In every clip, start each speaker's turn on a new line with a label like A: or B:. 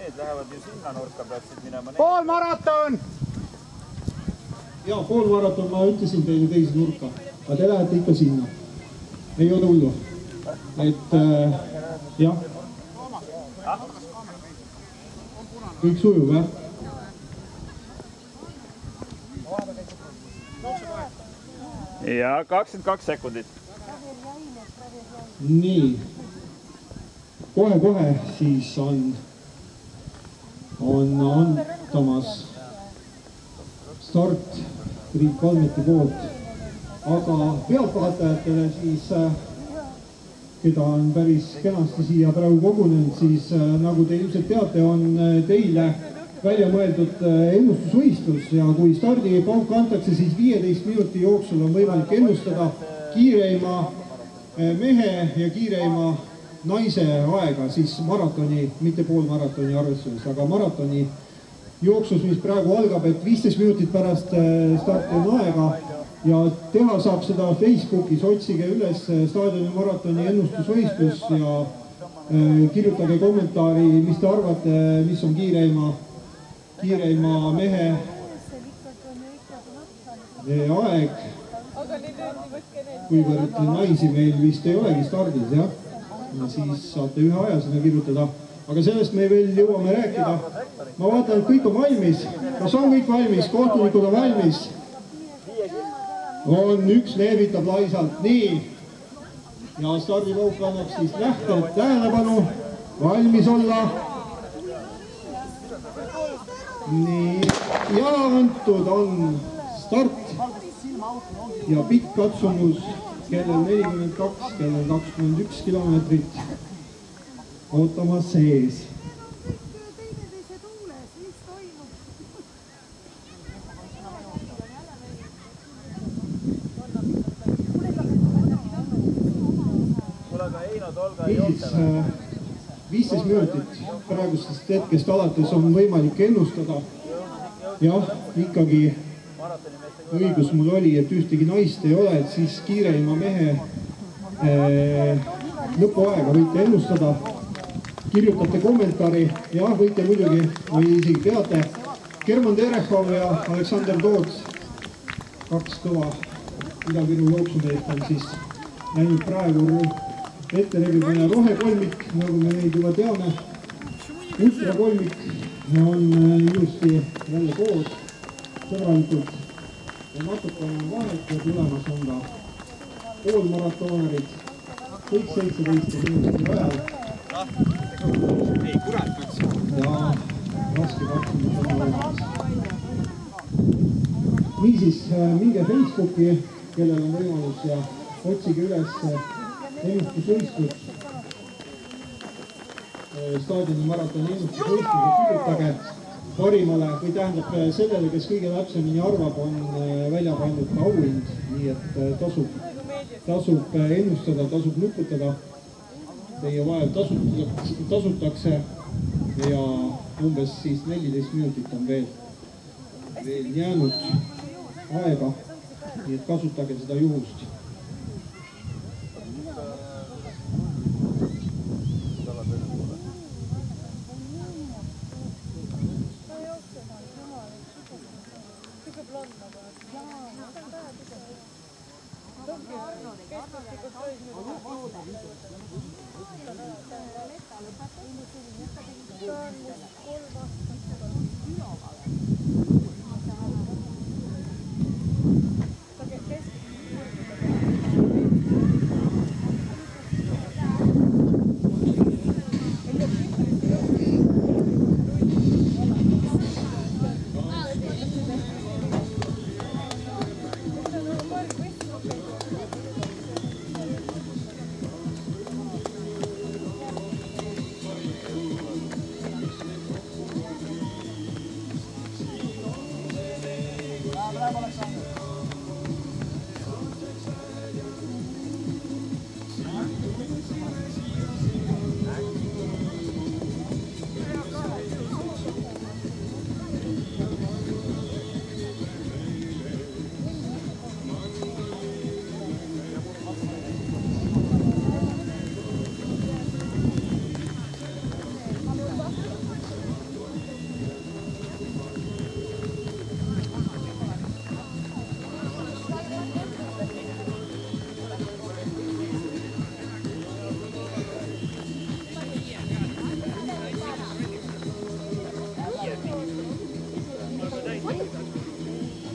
A: Need lähevad ju sinna nurka peaksid minema.
B: Poolmaraton!
C: Jaa, poolmaraton ma ütlesin teile teise nurka, aga te lähete ikka sinna. Ei ole hullu. Et jah. Kõik sujub, jah?
A: Ja 22 sekundit.
C: Nii. Kohe siis on antamas start Priit Kalmeti poolt. Aga pealtvaatajatele siis, keda on päris kenasti siia praegu kogunenud, siis nagu te ilmselt teate, on teile välja mõeldud ennustusvõistlus ja kui stardipauk antakse, siis 15 minuti jooksul on võimalik ennustada kiireima mehe ja kiireima naise aega, siis maratoni, mitte poolmaratoni arvestuses, aga maratoni jooksus, mis praegu algab, et 15 minutit pärast starti on aega ja teha saab seda Facebookis, otsige üles staadioni maratoni ennustusvõistlus ja kirjutage kommentaari, mis te arvate, mis on kiireima mehe aeg, kuivõrd naisi meil vist ei olegi stardis, jah? Ja siis saate ühe aja sinna kirjutada, aga sellest me veel jõuame rääkida. Ma vaatan, et kõik on valmis. Kas on kõik valmis? Kohtunikud on valmis? On, üks leevitab laisalt. Nii. Ja stardipauk annaks siis lähted tähelepanu. Valmis olla. Nii. Ja antud on start. Ja pikk katsumus kellel 42, kellel 21 kilomeetrit ootamas sees. Niisiis 15 minutit praegustest hetkest alates on võimalik ennustada. Jah, ikkagi õigus mul oli, et ühtegi naist ei ole, et siis kiireima mehe lõpuaega võite ennustada. Kirjutate kommentaari ja võite muidugi või isegi teate. German Terechov ja Aleksander Toots, kaks kõva Ida-Viru jooksumeest on siis läinud praegu etterebimine rohekolmik, nagu me neid juba teame. Ultrakolmik on ilusti jälle koos, sõbralikult. Ja natuke on vahet ja tulemas on ka poolmaratonerid, kõik 17 minuti ajal. Ja raske katsumus on olemas. Niisiis, minge Facebooki, kellel on võimalus ja otsige üles ennustusvõistlus. Staadioni maratoni ennustusvõistlus ja kirjutage parimale või tähendab sellele, kes kõige täpsemini arvab, on välja pandud ka auhind, nii et tasub ennustada, tasub nuputada. Teie vahel tasutakse ja umbes siis 14 minutit on veel jäänud aega, nii et kasutage seda juhust.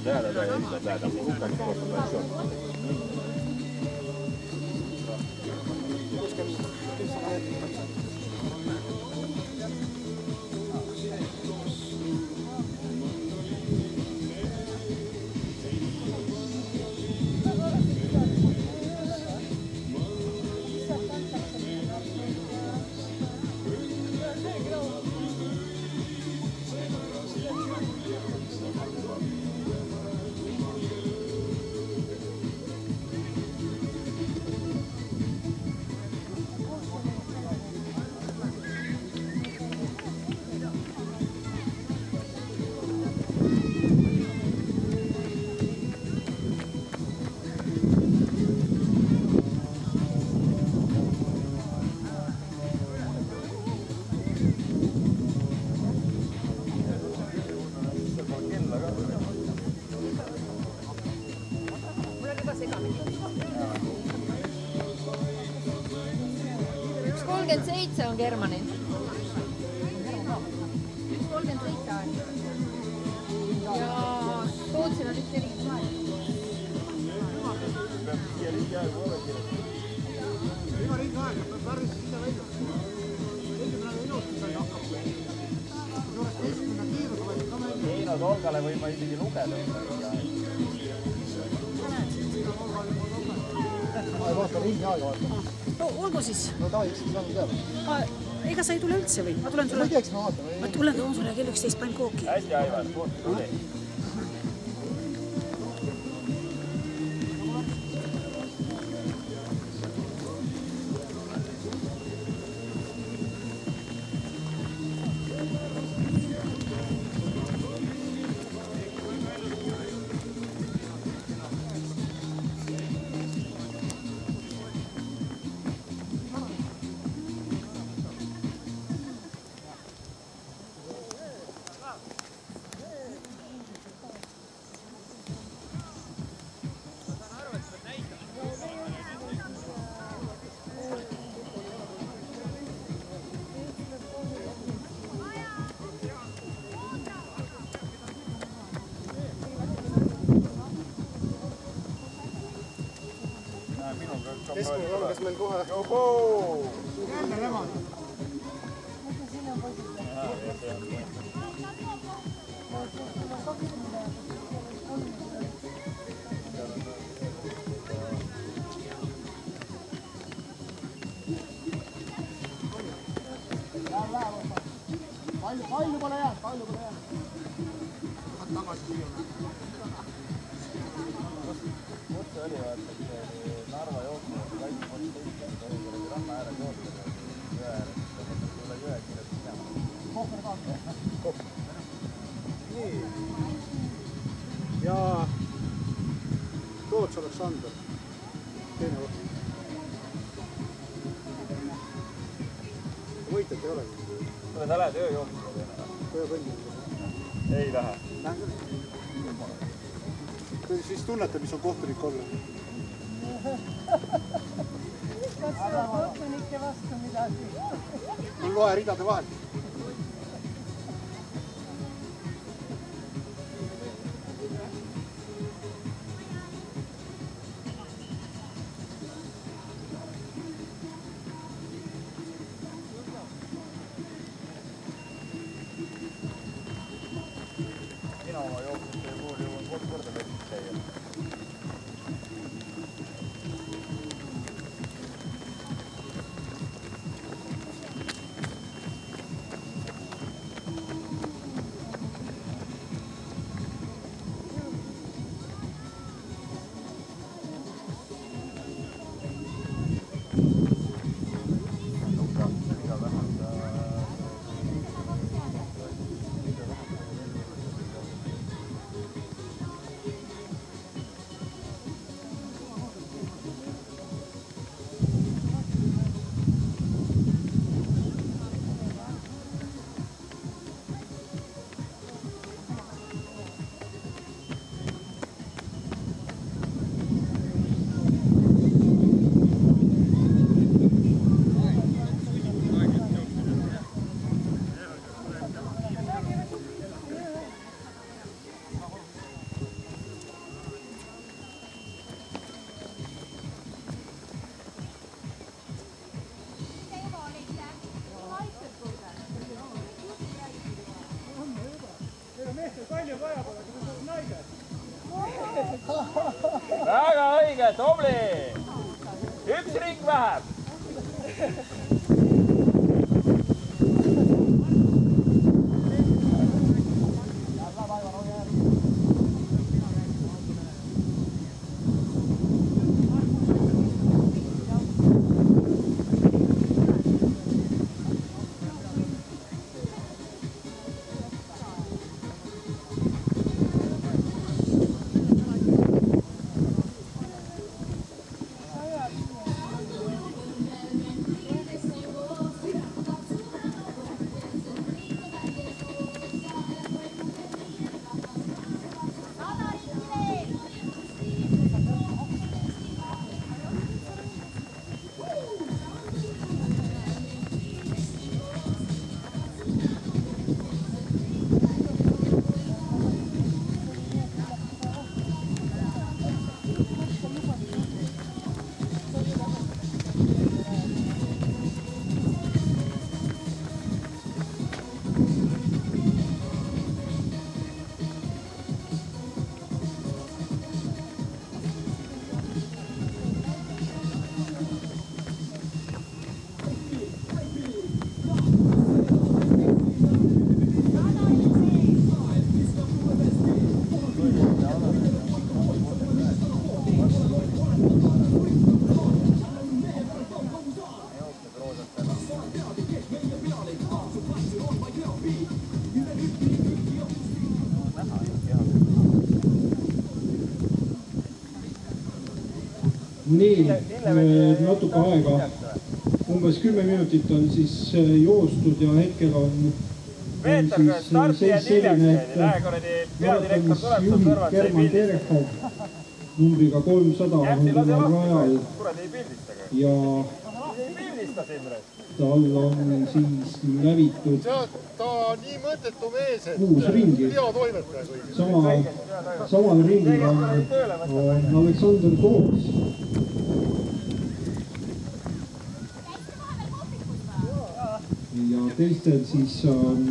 A: lähedale ja siis lähedal Ukraina konsultatsioon.
B: on Germanin. 37 on. Ja Tootsil on üks 48.
D: Iga ringi aega, peab värvisse sida välja. Esimene minutit sai hakkab. Juures keskmine kiirus võid ka välja.
A: Heino Tolgale võima isegi lugeda.
D: Ai vaata ringi aega vaata.
E: No olgu siis.
D: No tahiks siis saanud teada.
E: Ega sa ei tule üldse või? Ma tulen sulle.
D: Ma teeks, ma vaatan.
E: Ma tulen toon sulle kell 11 panin kooki.
A: Hästi Aivar, tule.
D: Keskmine langes meil kohe. Jälle nemad. Palju pole jäänud, palju pole jäänud. Tagasi liiuna.
A: Otse oli vaata, Narva jooksma, kaitsmaks teist, oli ranna ääre jooksma, jõe ääre, tule jõe kirjast minema.
D: Kohver kaasa. Nii. Ja Toots Aleksander. Teine võt. Võitjat ei olegi.
A: Tule, sa lähed ööjooksma teine.
D: Ööpõndimisega.
A: Ei lähe.
D: Lähen küll. Te siis tunnete, mis on kohtunik olla?
F: Kas see on kohtunike vastu midagi?
D: On loe ridade vahel.
A: Mina oma jooksmiste puhul jõuan 3 korda väikselt käia. Väga õige, tubli! Üks ring vähem.
C: Nii, natuke aega, umbes 10 minutit on siis joostud ja hetkel on siis seis selline, et maratonis juhib German Terechov numbriga 300 on tema rajal ja tal on siis läbitud
D: ta on nii mõttetu mees, et
C: 6 ringi. Samal ringil on Aleksander Toots. Ja teistel siis on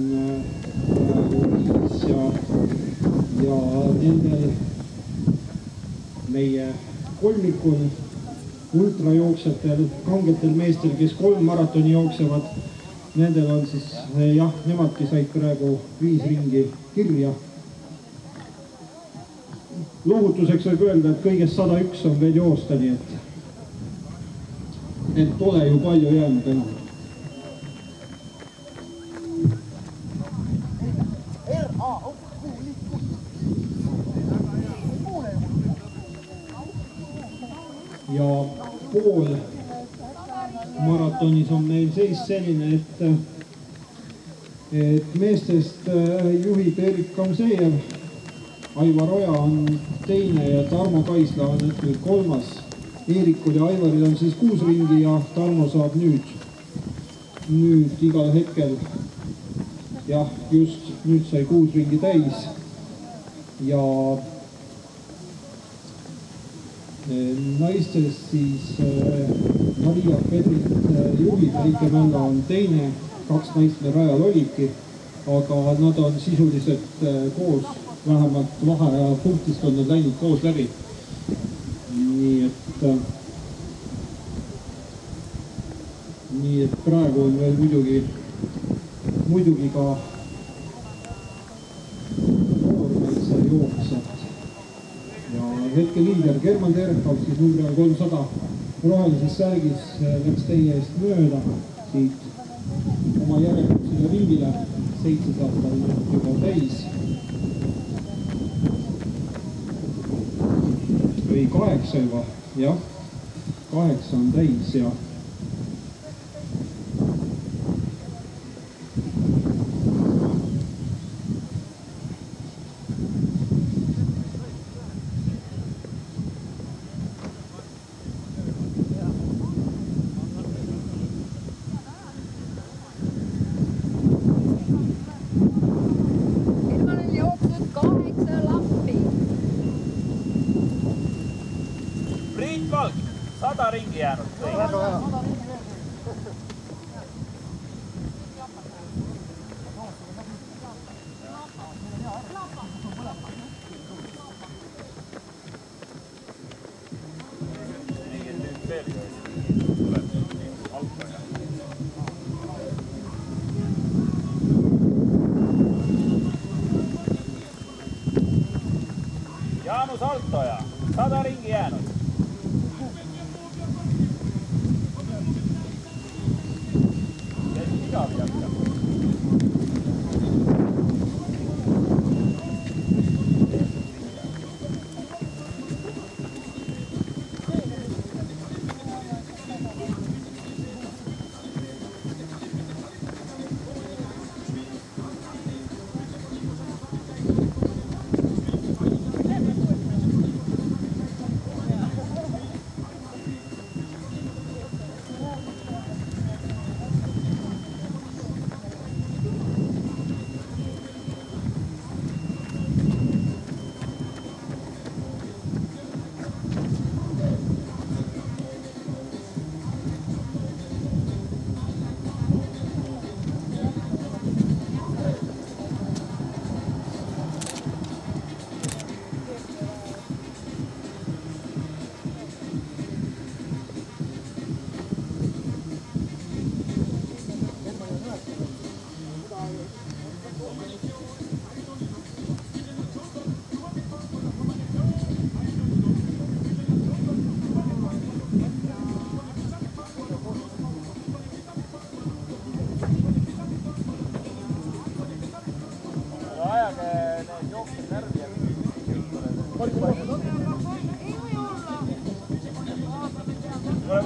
C: Liis ja nendel meie kolmikul ultrajooksjatel, kangetel meestel, kes 3 maratoni jooksevad, nendel on siis, jah, nemadki said praegu 5 ringi kirja. Lohutuseks võib öelda, et kõigest 101 on veel joosta, nii et pole ju palju jäänud enam. Ja pool maratonis on meil seis selline, et meestest juhib Erik Kamsejev, Aivar Oja on teine ja Tarmo Kaisla on nüüd 3. Eerikul ja Aivaril on siis 6 ringi ja Tarmo saab nüüd igal hetkel, jah, just nüüd sai 6 ringi täis ja naistes siis Maria Pedrit juhib, Riike Mänga on teine, 2 naist meil rajal olidki, aga nad on sisuliselt koos, vähemalt vaheaja punktist on nad läinud koos läbi. Nii et praegu on veel muidugi ka noormeelse jooksjad. Ja hetke liider German Terechov siis numbriga 300 rohelises särgis läks teie eest mööda siit oma järjekordile ringile, 700 on juba täis. Või 8 juba, jah, 8 on täis ja
A: ringi jäänud. Jaanus Altoja, 100 ringi jäänud. Käis igavi hakka.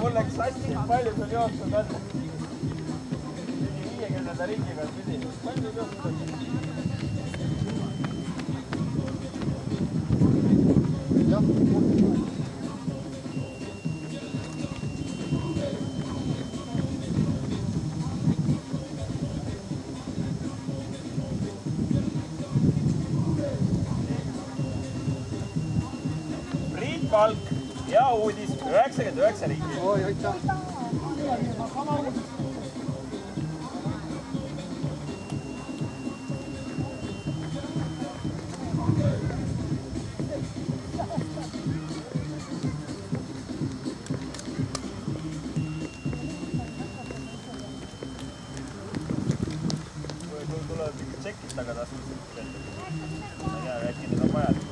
A: Mul läks hästi palju sul jooksnud on. 50 ringi peal pidi. Palju jooksnud on? Jah. Priit Valk, hea uudis, 99 ringi.
D: Oi, aitäh.
A: Kui tuleb tšekid taga taskusse, äkki need on vajalik.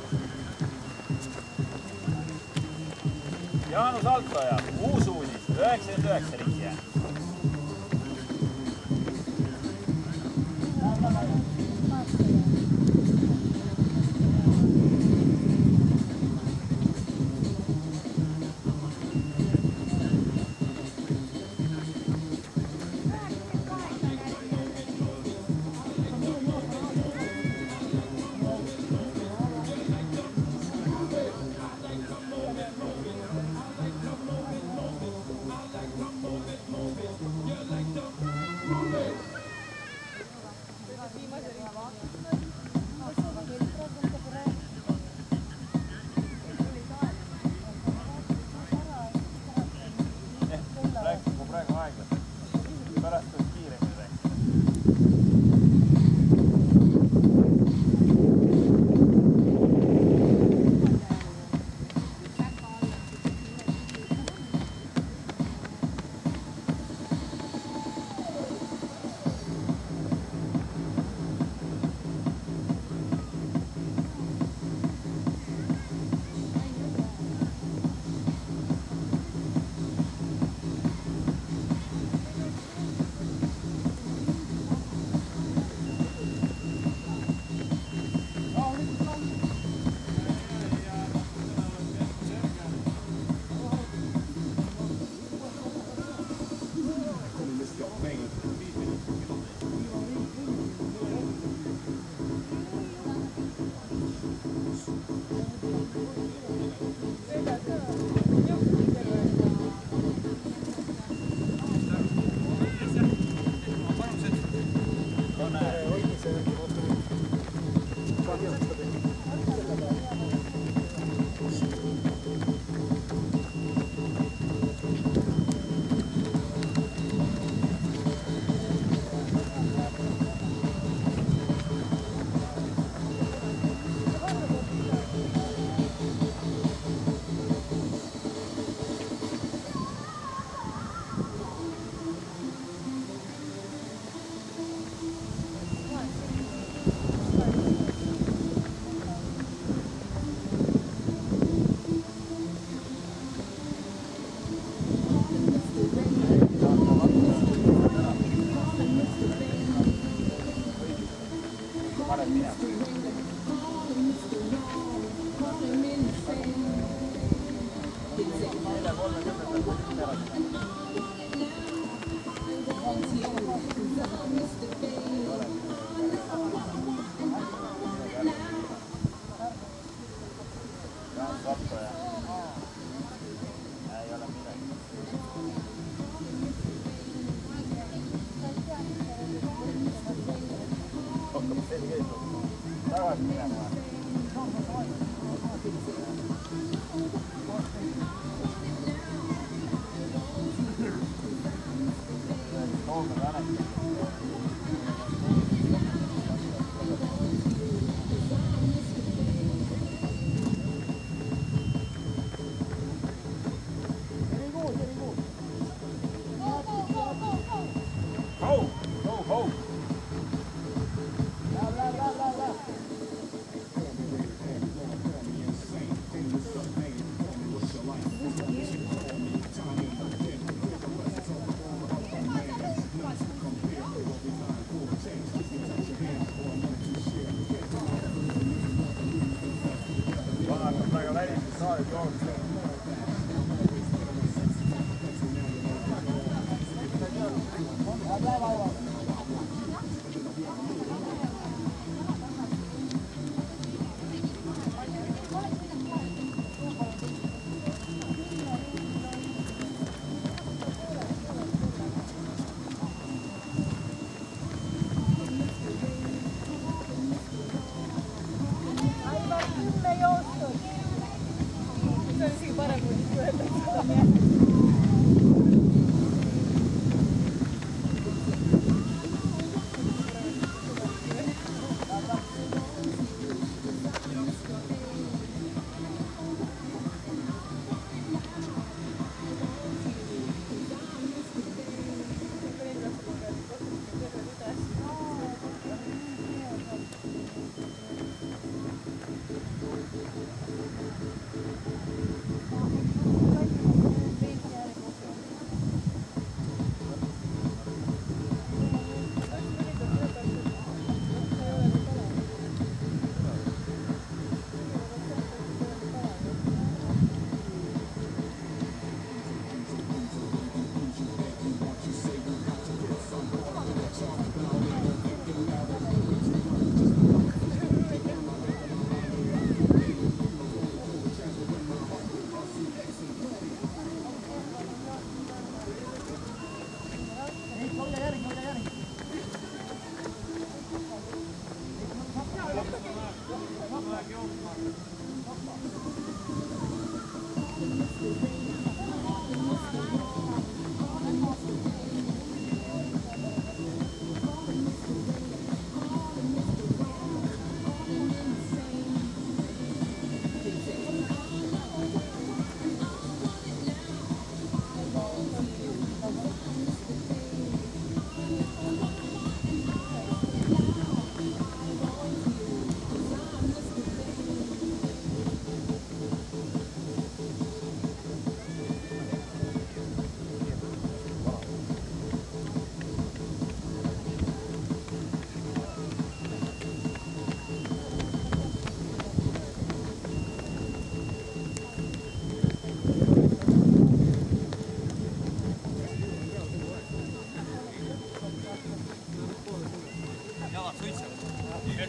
A: Jaanus Altoja, uus uudis, 99 ringi jäänud. Praegu aeglas, pärast tuleb kiiremini rääkida. parem minema.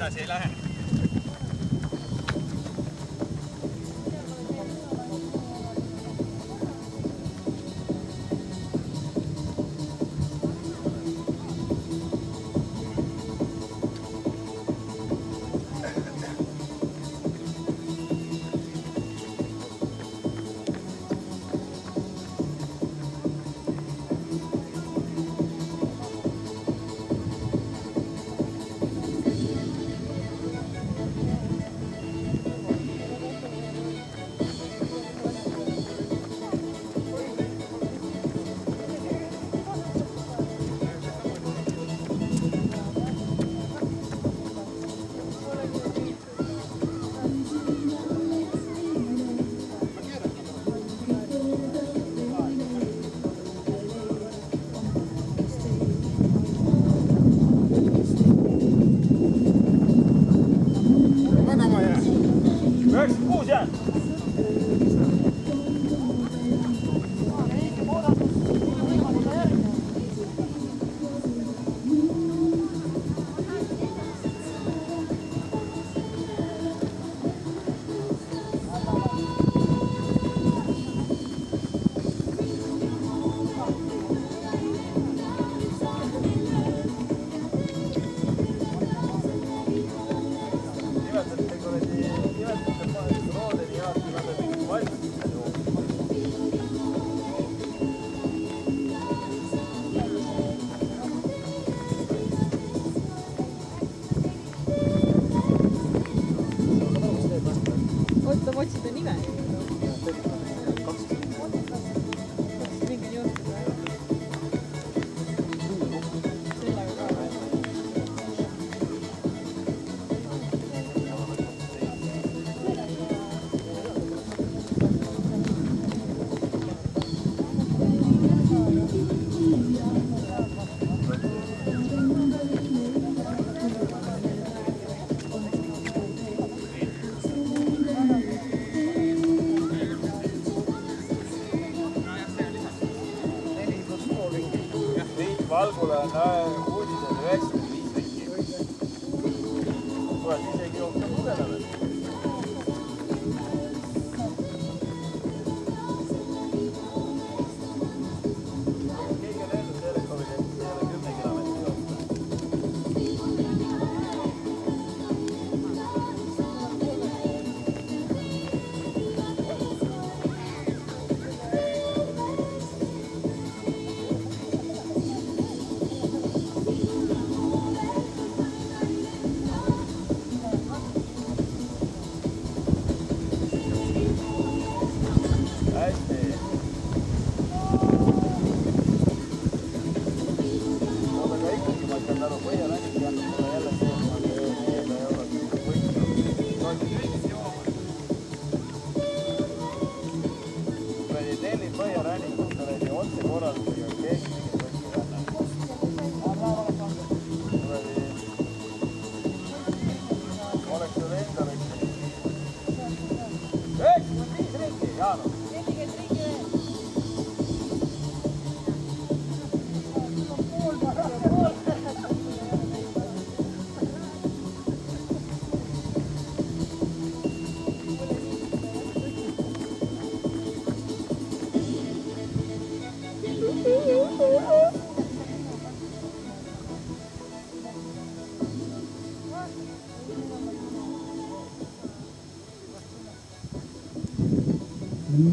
G: edasi ei lähe.
A: Kristjan!
B: Oota, otsida nime.
A: Valgule on uudised 95 ringi. Tuled isegi jookse pudelale. Keegi on öelnud Telekomi, et see ei ole 10 kilomeetri jookse.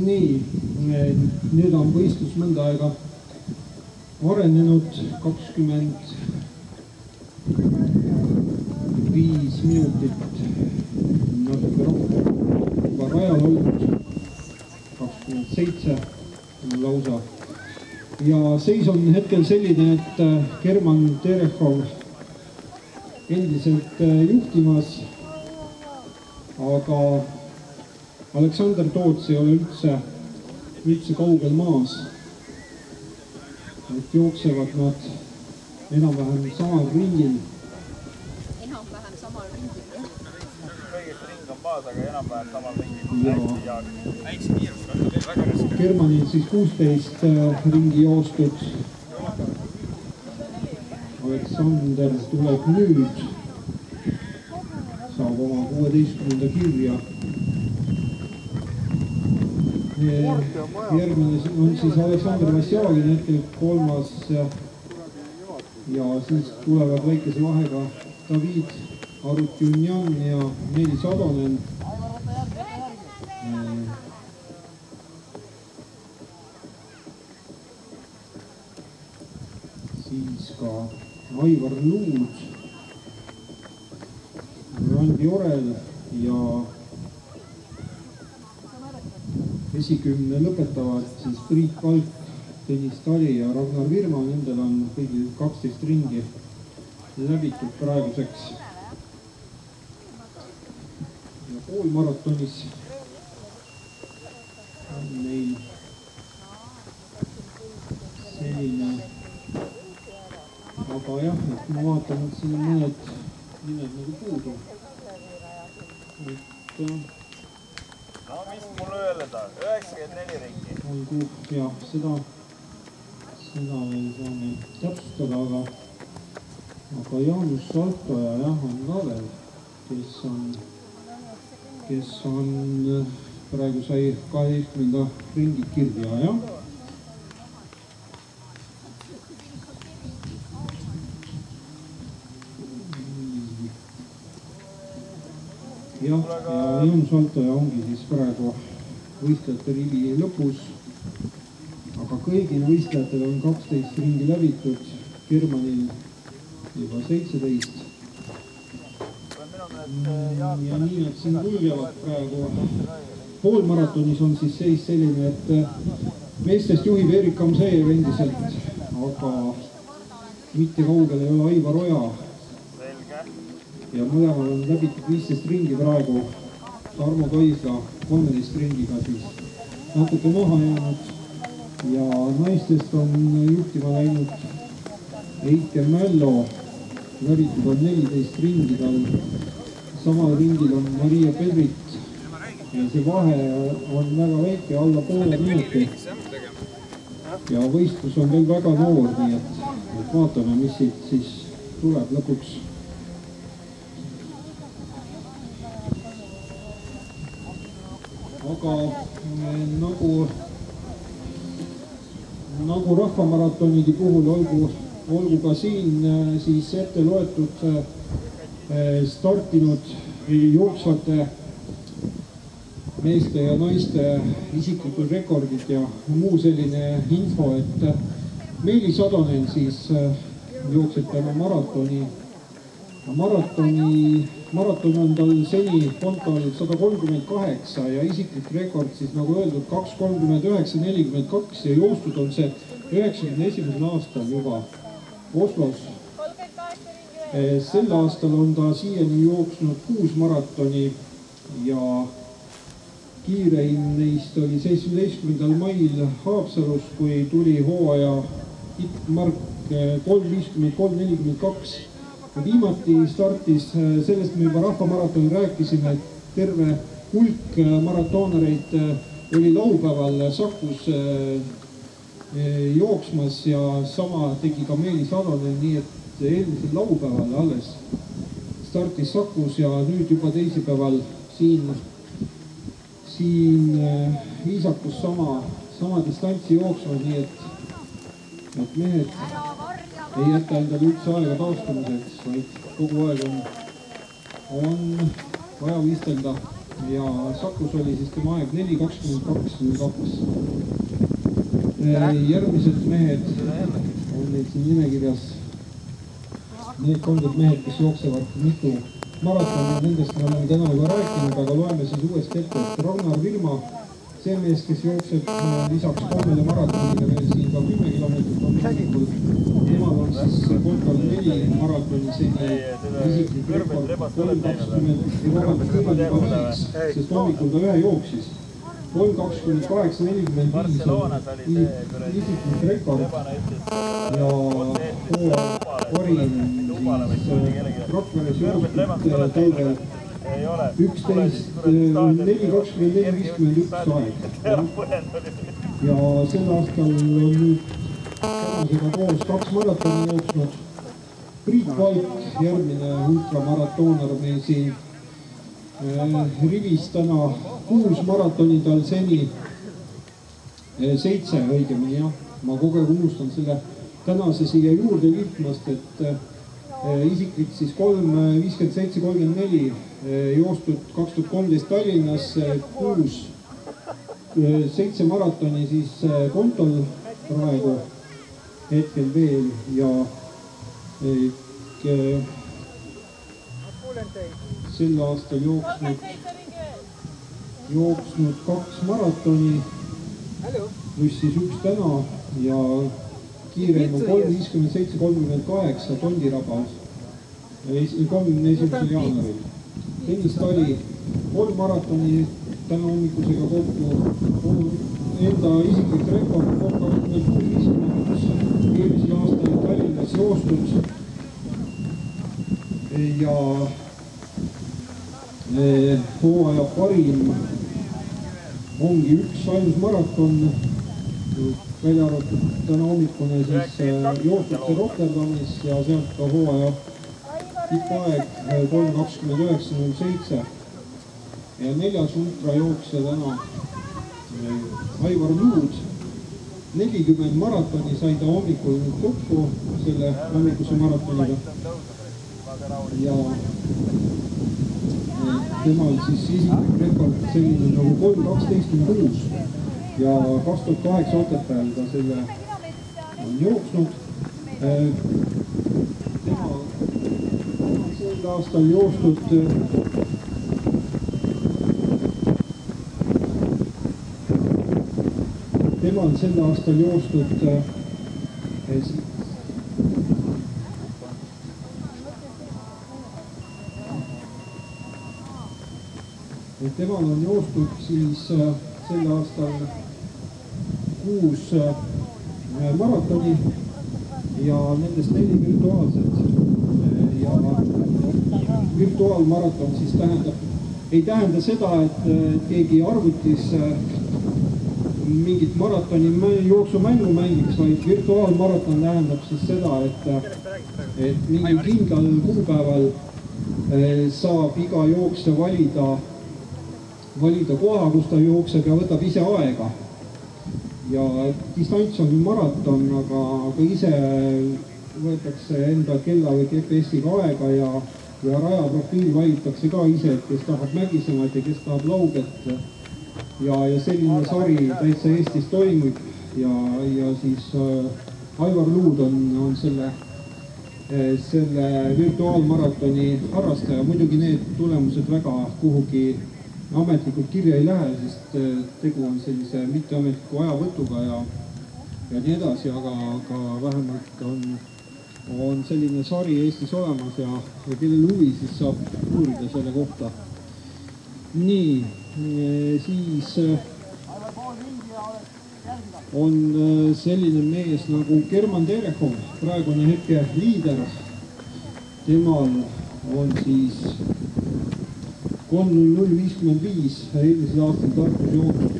C: Nii, nüüd on võistlus mõnda aega arenenud 25 minutit, natuke rohkem juba rajal olnud, 27 lausa. Ja seis on hetkel selline, et German Terechov endiselt juhtimas, aga Aleksander Toots ei ole üldse kaugel maas. Et jooksevad nad enam-vähem samal ringil.
B: Enam-vähem samal ringil, jah.
A: Kõigest ring on maas, aga enam-vähem samal ringil.
G: Väikse kiirust on veel väga raske.
C: Germanil siis 16 ringi joostud. Aleksander tuleb nüüd. Saab oma 16. kirja. Järgmine on siis Aleksander Vassiagin hetkel 3. Ja siis tulevad väikese vahega David Arutjunjan ja Meelis Adonen. Siis ka Aivar Luud, Randi Orel ja esikümne lõpetavad siis Priit Valk, Tõnis Tali ja Ragnar Virma. Nendel on kõigil 12 ringi läbitud praeguseks. Ja poolmaratonis on meil selline, aga jah, et ma vaatan, et siin on mõned nimed nagu puudu.
A: No mis mul öelda, 94 ringi.
C: Olgu, jah, seda veel saame täpsustada, aga Jaanus Saltoja jah, on ka veel, kes on praegu sai 12. ringi kirja, jah. Jah, ja Jaanus Saltoja ongi siis praegu võistlejate rivi lõpus, aga kõigil võistlejatel on 12 ringi läbitud, Germanil juba 17. Ja nii nad siin kulgevad praegu. Poolmaratonis on siis seis selline, et meestest juhib Erik Amseev endiselt, aga mitte kaugel ei ole Aivar Oja. Ja mõlemal on läbitud 15 ringi praegu, Tarmo Kaisla 13 ringiga siis natuke maha jäänud ja naistest on juhtima läinud Eike Mällo, läbitud on 14 ringi tal, samal ringil on Maria Pedrit ja see vahe on väga väike, alla poole minuti ja võistlus on veel väga noor, nii et vaatame, mis siit siis tuleb lõpuks. Aga nagu rahvamaratonigi puhul olgu ka siin siis ette loetud startinud jooksvate meeste ja naiste isiklikud rekordid ja muu selline info, et Meelis Atonen siis jookseb täna maratoni. Maraton on tal seni kontol 138 ja isiklik rekord siis nagu öeldud 2:39:42 ja joostud on see 91. aastal juba Oslos. Sel aastal on ta siiani jooksnud 6 maratoni ja kiireim neist oli 17. mail Haapsalus, kui tuli hooaja tippmark 3:53:42. Viimati startis, sellest me juba rahvamaratonil rääkisime, et terve hulk maratoonereid oli laupäeval Sakus jooksmas ja sama tegi ka Meelis Atonen, nii et eelmisel laupäeval alles startis Sakus ja nüüd juba teisipäeval siin Iisakus sama distantsi jooksvad, nii et mehed ei jäta endale üldse aega taastumiseks, vaid kogu aeg on vaja võistelda ja Sakus oli siis tema aeg 4:22:02. Järgmised mehed on meil siin nimekirjas. Need 30 mehed, kes jooksevad mitu maratoni, nendest me oleme täna juba rääkinud, aga loeme siis uuesti ette, et Ragnar Virma, see mees, kes jookseb lisaks 3 maratonile veel siin ka 10 kilomeetrit hommikul. Temal on siis kontol 4 maratoni seni isiklik rekord 3:20, sest hommikul ta ühe jooksis. 3:28:45 on isiklik rekord ja parim Rakveres joostud talvel 4:24:51 aeg. Ja sel aastal on nüüd tänasega koos 2 maratoni jooksnud. Priit Valk, järgmine ultramaratooner meil siin rivis täna 6 maratoni tal seni, 7 õigemini jah. Ma kogu aeg unustan selle tänase siia juurde liitmast, et isiklik siis 3:57:34 joostud 2013 Tallinnas, 7 maratoni siis kontol praegu hetkel veel ja sel aastal jooksnud 2 maratoni pluss siis 1 täna ja kiireim on 3:57:38 Tondirabas 31. jaanuaril. Tõnis Tali 3 maratoni täna hommikusega kokku, enda isiklik rekord 3:26:51 eelmisel aastal Tallinnas joostud ja hooaja parim ongi üks ainus maraton, välja arvatud täna hommikune siis joostakse Rotterdamis ja sealt ka hooaja tippaeg 3:29:07 ja 4. ultrajooksja täna Aivar Luud. 40 maratoni sai ta hommikul nüüd kokku selle hommikuse maratoniga ja temal siis isiklik rekord selline nagu 3:12:06 ja 2008 Otepääl ta selle on jooksnud. Tema sel aastal joostud temal on joostud siis sel aastal 6 maratoni ja nendest 4 virtuaalset ja virtuaalmaraton siis ei tähenda seda, et keegi arvutis mingit maratoni jooksumängu mängiks, vaid virtuaalmaraton tähendab siis seda, et mingil kindlal kuupäeval saab iga jooksja valida koha, kus ta jookseb ja võtab ise aega. Ja distants on maraton, aga ise võetakse enda kella või GPS-iga aega ja rajaprofiil valitakse ka ise, et kes tahab mägisemat ja kes tahab lauget. Ja selline sari täitsa Eestis toimub ja siis Aivar Luud on selle virtuaalmaratoni harrastaja. Muidugi need tulemused väga kuhugi ametlikult kirja ei lähe, sest tegu on sellise mitteametliku ajavõtuga ja nii edasi, aga vähemalt on selline sari Eestis olemas ja kellel huvi, siis saab uurida selle kohta. Nii, siis on selline mees nagu German Terechov, praegune hetke liider. Temal on siis 3:00:55 eelmisel aastal Tartus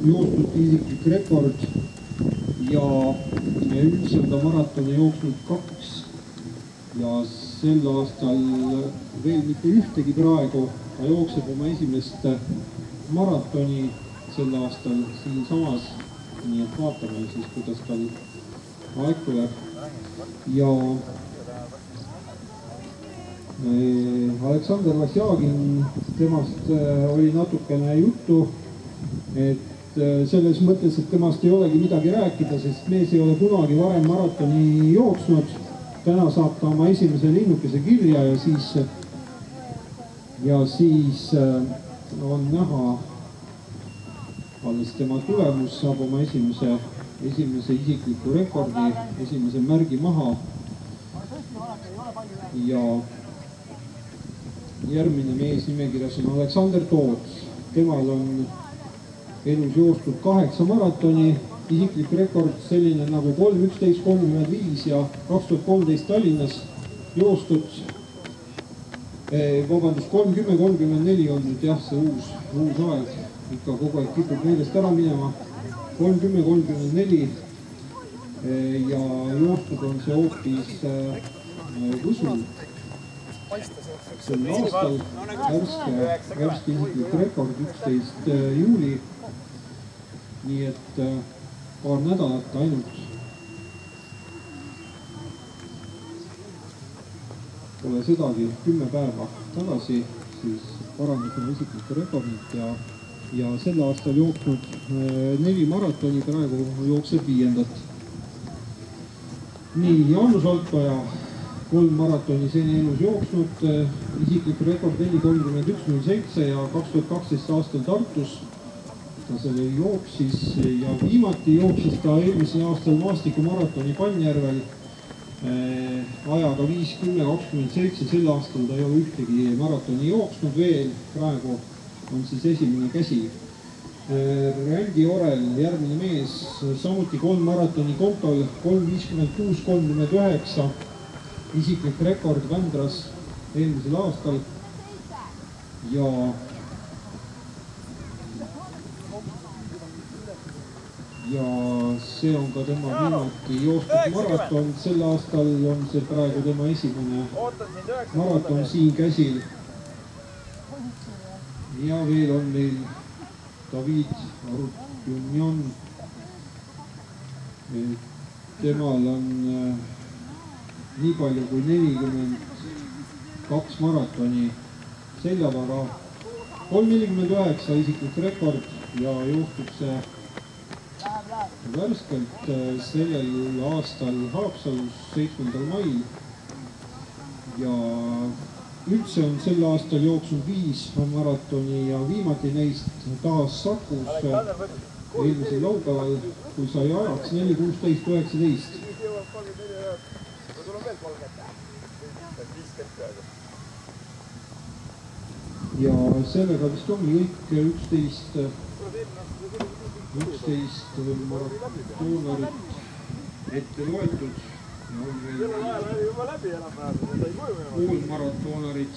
C: joostud isiklik rekord ja üldse ta maratoni jooksnud 2 ja sel aastal veel mitte ühtegi praegu. Ta jookseb oma esimest maratoni sel aastal siinsamas, nii et vaatame siis, kuidas tal aeg tuleb. Ja Aleksandr Vasjagin, temast oli natukene juttu, et selles mõttes, et temast ei olegi midagi rääkida, sest mees ei ole kunagi varem maratoni jooksnud. Täna saab ta oma esimese linnukese kirja ja siis on näha alles tema tulemus, saab oma esimese isikliku rekordi, esimese märgi maha. Ja järgmine mees nimekirjas on Aleksander Toots. Temal on elus joostud 8 maratoni, isiklik rekord selline nagu 3:11:35 ja 2013 Tallinnas joostud. 3:10:34 on nüüd jah, see uus aeg, ikka kogu aeg kipub meelest ära minema. 3:10:34 ja joostud on see hoopis Võsul. Sel aastal värske isiklik rekord 11. juuli. Nii et paar nädalat ainult pole sedagi 10 päeva tagasi siis parandasime isiklikku rekordit ja sel aastal jooksnud 4 maratoni, praegu jookseb 5. Nii, Jaanus Altpaja 3 maratoni seni elus jooksnud, isiklik rekord 4:31:07 ja 2012 aastal Tartus ta selle jooksis ja viimati jooksis ta eelmisel aastal maastikumaratoni Pannjärvel ajaga 5:10:27. Sel aastal ta ei ole ühtegi maratoni jooksnud veel, praegu on siis esimene käsi. Rängi Orel, järgmine mees, samuti 3 maratoni kontol, 3:56:39. Isiklik rekord Vändras eelmisel aastal ja ja see on ka tema viimati joostud maraton. Sel aastal on see praegu tema esimene maraton siin käsil. Ja veel on meil David Arutjunjan. Temal on nii palju kui 42 maratoni selja taga. 3:49 isiklik rekord ja joostud see värskelt sellel aastal Haapsalus 7. mail. Ja üldse on sel aastal jooksnud 5 maratoni ja viimati neist taas Sakus eelmisel laupäeval, kui sai ajaks 4:16:19. Ja sellega vist ongi kõik 11 maratoonarit ette loetud ja on veel pool maratoonarit.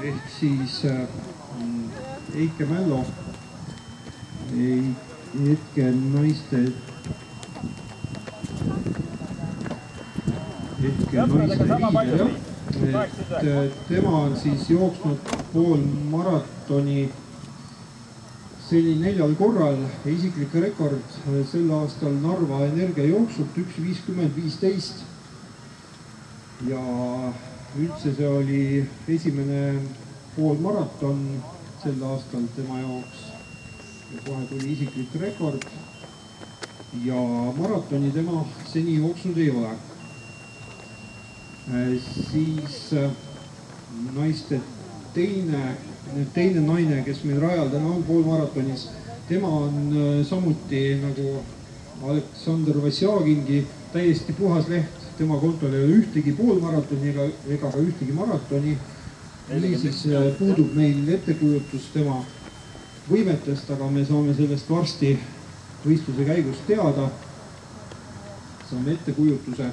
C: Ehk siis Eike Mällo, hetke naiste liider, et tema on siis jooksnud pool maratoni seni 4 korral. Isiklik rekord sel aastal Narva energiajooksult 1:50:15 ja üldse see oli esimene pool maraton sel aastal tema jaoks ja kohe tuli isiklik rekord ja maratoni tema seni jooksnud ei ole. Siis naiste teine naine, kes meil rajal täna on poolmaratonis, tema on samuti nagu Aleksandr Vasjagingi täiesti puhas leht. Tema kontol ei ole ühtegi poolmaratoni ega ka ühtegi maratoni. Niisiis puudub meil ettekujutus tema võimetest, aga me saame sellest varsti võistluse käigus teada. Saame ettekujutuse.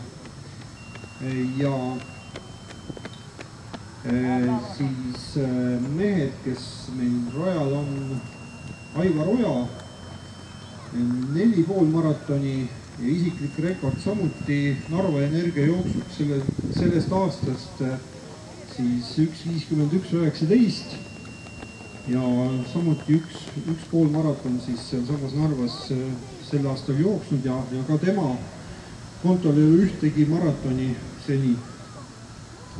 C: Ja siis mehed, kes meil rajal on, Aivar Oja, 4 poolmaratoni ja isiklik rekord samuti Narva energiajooksult sellest aastast siis 1:51:19 ja samuti üks poolmaraton siis sealsamas Narvas sel aastal jooksnud ja ka tema kontol ei ole ühtegi maratoni seni.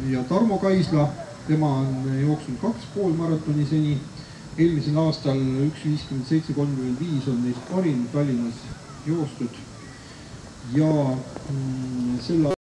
C: Ja Tarmo Kaisla, tema on jooksnud 2 poolmaratoni seni. Eelmisel aastal 1:57:35 on neist parim Tallinnas joostud. Ja selle